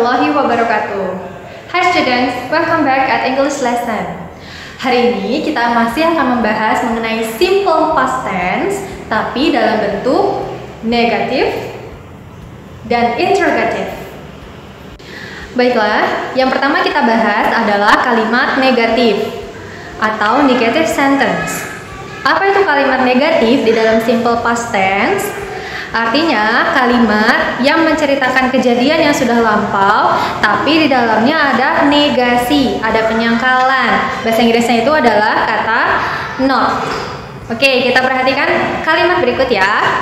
warahmatullahi wabarakatuh. Hi students, welcome back at English lesson. Hari ini kita masih akan membahas mengenai simple past tense, tapi dalam bentuk negatif dan interrogative. Baiklah, yang pertama kita bahas adalah kalimat negatif atau negative sentence. Apa itu kalimat negatif di dalam simple past tense? Artinya kalimat yang menceritakan kejadian yang sudah lampau, tapi di dalamnya ada negasi, ada penyangkalan. Bahasa Inggrisnya itu adalah kata not. Oke, kita perhatikan kalimat berikut ya.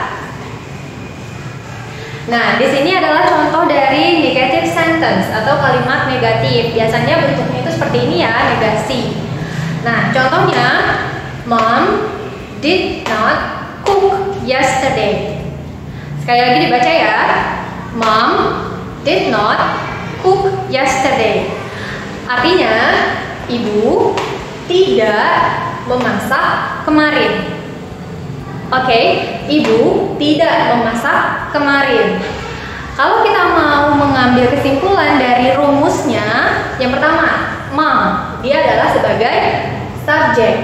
Nah, di sini adalah contoh dari negative sentence atau kalimat negatif. Biasanya bentuknya itu seperti ini ya, negasi. Nah, contohnya, Mom did not cook yesterday. Sekali lagi dibaca ya. Mom did not cook yesterday. Artinya, ibu tidak memasak kemarin. Oke, ibu tidak memasak kemarin. Kalau kita mau mengambil kesimpulan dari rumusnya, yang pertama, mom, dia adalah sebagai subjek.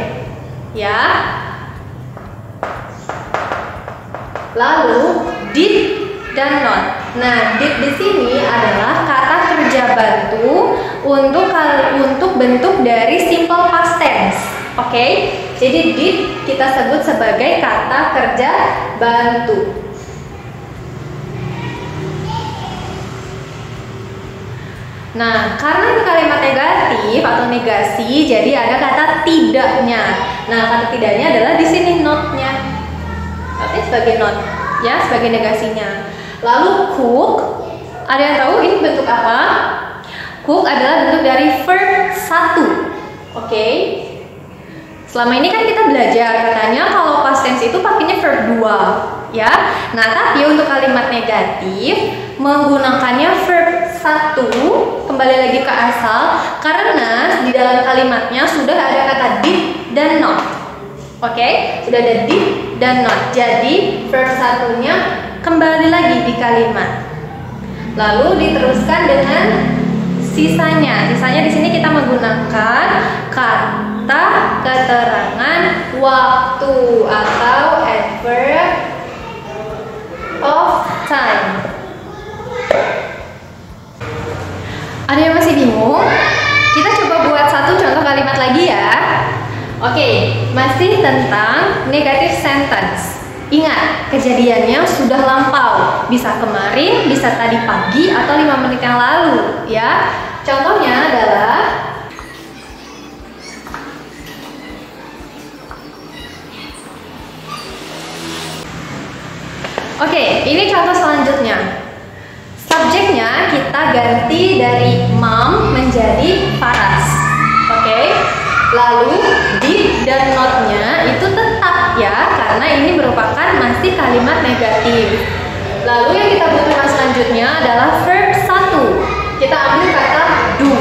Ya. Lalu did dan not. Nah, did di sini adalah kata kerja bantu untuk bentuk dari simple past tense. Oke? Jadi did kita sebut sebagai kata kerja bantu. Nah, karena ini kalimat negatif atau negasi, jadi ada kata tidaknya. Nah, kata tidaknya adalah di sini not-nya. Artinya sebagai not, ya, sebagai negasinya. Lalu cook, ada yang tahu ini bentuk apa? Cook adalah bentuk dari verb 1. Oke. Selama ini kan kita belajar katanya kalau past tense itu pakainya verb 2, ya. Nah, tapi untuk kalimat negatif menggunakannya verb 1, kembali lagi ke asal, karena di dalam kalimatnya sudah ada kata did dan not. Oke, sudah ada did dan not. Jadi verb 1-nya kembali lagi di kalimat. Lalu diteruskan dengan sisanya. Sisanya di sini kita menggunakan kata keterangan waktu atau adverb of time. Ada yang masih bingung? Kita coba buat satu contoh kalimat lagi ya. Oke, masih tentang negative sentence. Ingat, kejadiannya sudah lampau. Bisa kemarin, bisa tadi pagi, atau 5 menit yang lalu, ya. Contohnya adalah oke, ini contoh selanjutnya. Subjeknya kita ganti dari mom menjadi Faras. Oke. Lalu did dan not-nya itu tetap ya, karena ini merupakan masih kalimat negatif. Lalu yang kita butuhkan selanjutnya adalah verb 1. Kita ambil kata do.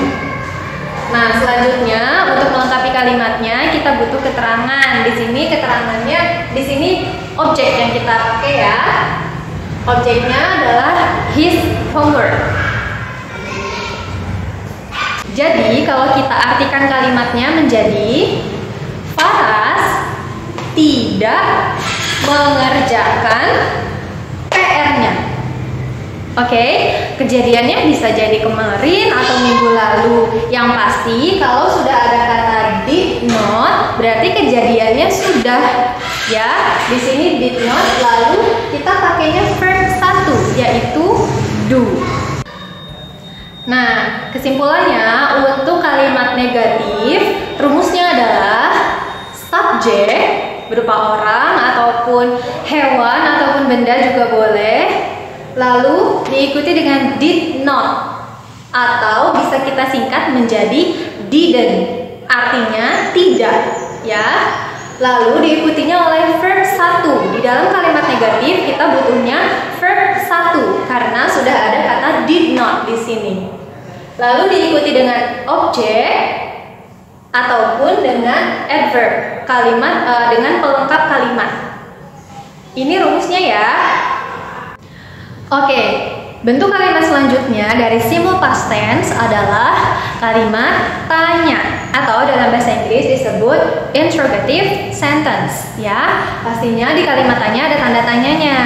Nah, selanjutnya untuk melengkapi kalimatnya kita butuh keterangan. Di sini keterangannya, di sini objek yang kita pakai ya. Objeknya adalah his homework. Jadi kalau kita artikan kalimatnya menjadi Faras tidak mengerjakan PR-nya. Oke, kejadiannya bisa jadi kemarin atau minggu lalu. Yang pasti kalau sudah ada kata did not, berarti kejadiannya sudah ya. Di sini did not, lalu kita pakainya verb 1 yaitu do. Nah, kesimpulannya untuk kalimat negatif, rumusnya adalah subjek berupa orang ataupun hewan ataupun benda juga boleh. Lalu diikuti dengan did not atau bisa kita singkat menjadi didn't, artinya tidak, ya. Lalu diikutinya oleh verb 1. Di dalam kalimat negatif kita butuhnya verb 1 karena sudah ada kata did not di sini. Lalu diikuti dengan objek ataupun dengan adverb, kalimat dengan pelengkap kalimat. Ini rumusnya ya. Oke, bentuk kalimat selanjutnya dari simple past tense adalah kalimat tanya atau dalam bahasa Inggris disebut interrogative sentence ya. Pastinya di kalimat tanya ada tanda tanyanya.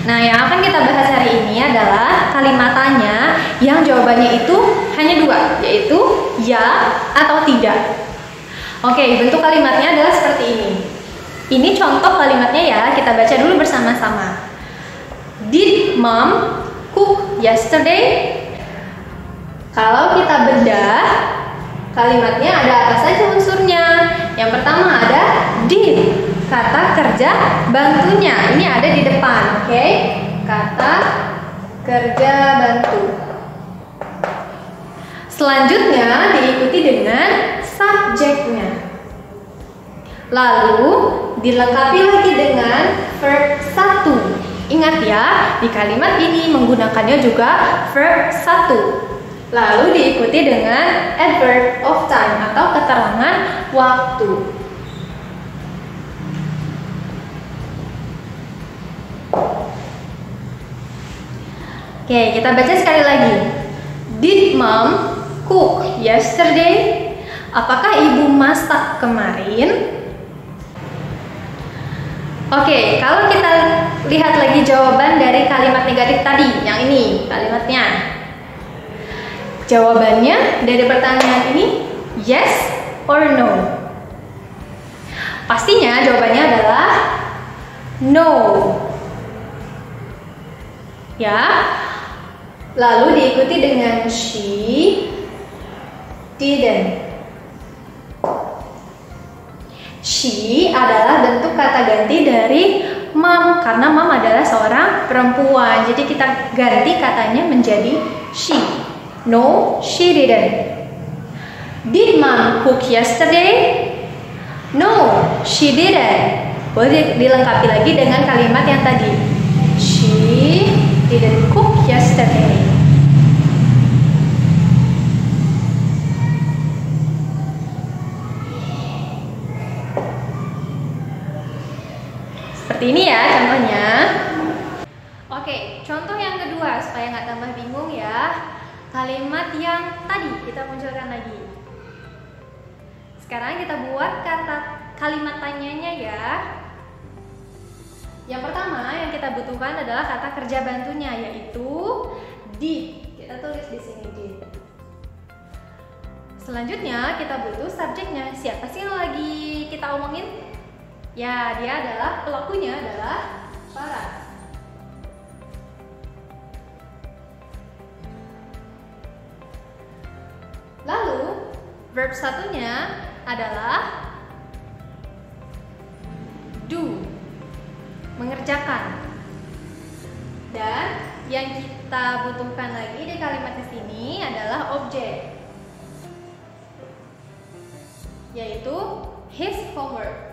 Nah, yang akan kita bahas hari ini adalah kalimat tanya yang jawabannya itu hanya dua, yaitu ya atau tidak. Oke, bentuk kalimatnya adalah seperti ini. Ini contoh kalimatnya ya, kita baca dulu bersama-sama. Did mom cook yesterday? Kalau kita bedah, kalimatnya ada apa saja unsurnya? Yang pertama ada did, kata kerja bantunya. Ini ada di depan, oke? Kata kerja bantu. Selanjutnya diikuti dengan subjeknya. Lalu dilengkapi lagi dengan verb 1. Ingat ya, di kalimat ini menggunakannya juga verb 1. Lalu diikuti dengan adverb of time atau keterangan waktu. Oke, kita baca sekali lagi. Did mom cook yesterday? Apakah ibu masak kemarin? Oke, kalau kita lihat lagi jawaban dari kalimat negatif tadi, yang ini kalimatnya. Jawabannya dari pertanyaan ini yes or no? Pastinya jawabannya adalah no. Ya. Lalu diikuti dengan she didn't. She adalah bentuk kata ganti dari mom karena mom adalah seorang perempuan. Jadi kita ganti katanya menjadi she. No, she didn't. Did mom cook yesterday? No, she didn't. Boleh dilengkapi lagi dengan kalimat yang tadi. She didn't cook yesterday. Seperti ini ya contohnya. Oke, contoh yang kedua supaya nggak tambah bingung ya. Kalimat yang tadi kita munculkan lagi. Sekarang kita buat kalimat tanyanya ya. Yang pertama yang kita butuhkan adalah kata kerja bantunya, yaitu did. Kita tulis di sini did. Selanjutnya kita butuh subjeknya. Siapa sih yang lagi kita omongin? Ya, dia adalah pelakunya adalah Farah. Lalu verb satunya adalah do, mengerjakan. Dan yang kita butuhkan lagi di kalimat di sini adalah objek, yaitu his homework.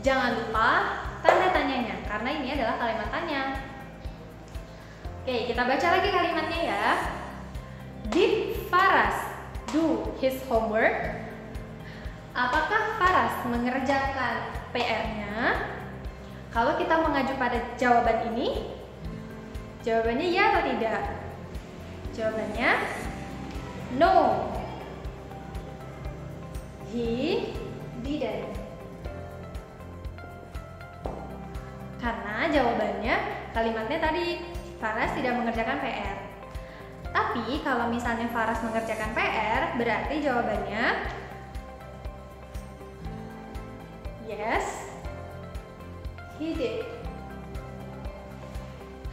Jangan lupa tanda tanyanya, karena ini adalah kalimat tanya. Oke, kita baca lagi kalimatnya ya. Did Faras do his homework? Apakah Faras mengerjakan PR-nya? Kalau kita mengacu pada jawaban ini, jawabannya ya atau tidak? Jawabannya no. He didn't. Karena jawabannya kalimatnya tadi Faras tidak mengerjakan PR. Tapi kalau misalnya Faras mengerjakan PR, berarti jawabannya yes, he did.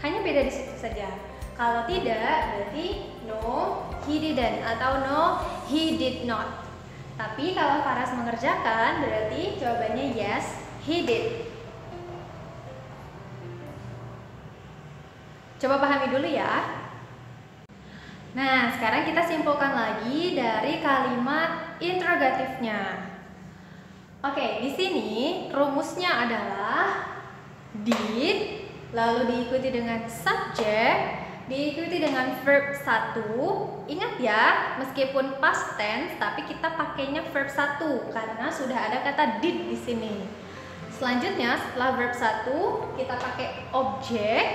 Hanya beda di situ saja. Kalau tidak, berarti no, he didn't atau no, he did not. Tapi kalau Faras mengerjakan, berarti jawabannya yes, he did. Coba pahami dulu ya. Nah, sekarang kita simpulkan lagi dari kalimat interrogatifnya. Oke, di sini rumusnya adalah did, lalu diikuti dengan subjek, diikuti dengan verb 1. Ingat ya, meskipun past tense, tapi kita pakainya verb 1 karena sudah ada kata did di sini. Selanjutnya setelah verb 1 kita pakai objek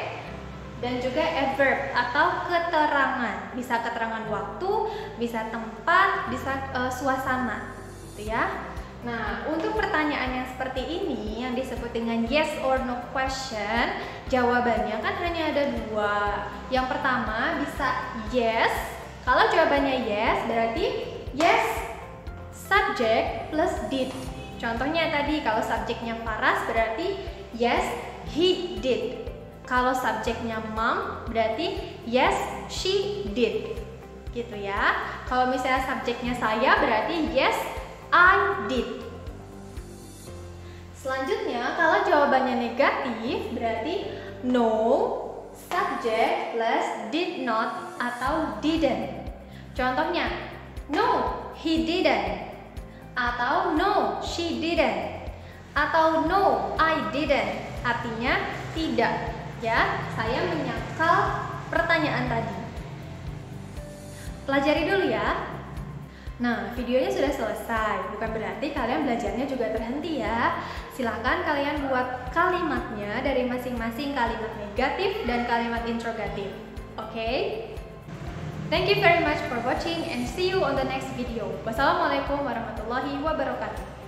dan juga adverb atau keterangan. Bisa keterangan waktu, bisa tempat, bisa suasana, gitu ya. Nah, untuk pertanyaan yang seperti ini yang disebut dengan yes or no question, jawabannya kan hanya ada dua. Yang pertama bisa yes. Kalau jawabannya yes, berarti yes subject plus did. Contohnya tadi kalau subjeknya Faras berarti yes he did. Kalau subjeknya mom berarti yes she did. Gitu ya. Kalau misalnya subjeknya saya berarti yes I did. Selanjutnya kalau jawabannya negatif berarti no subject plus did not atau didn't. Contohnya no he didn't, atau no she didn't, atau no I didn't. Artinya tidak, ya. Saya menyangkal pertanyaan tadi. Pelajari dulu ya. Nah, videonya sudah selesai. Bukan berarti kalian belajarnya juga terhenti ya. Silakan kalian buat kalimatnya dari masing-masing kalimat negatif dan kalimat interrogatif. Oke? Thank you very much for watching and see you on the next video. Wassalamualaikum warahmatullahi wabarakatuh.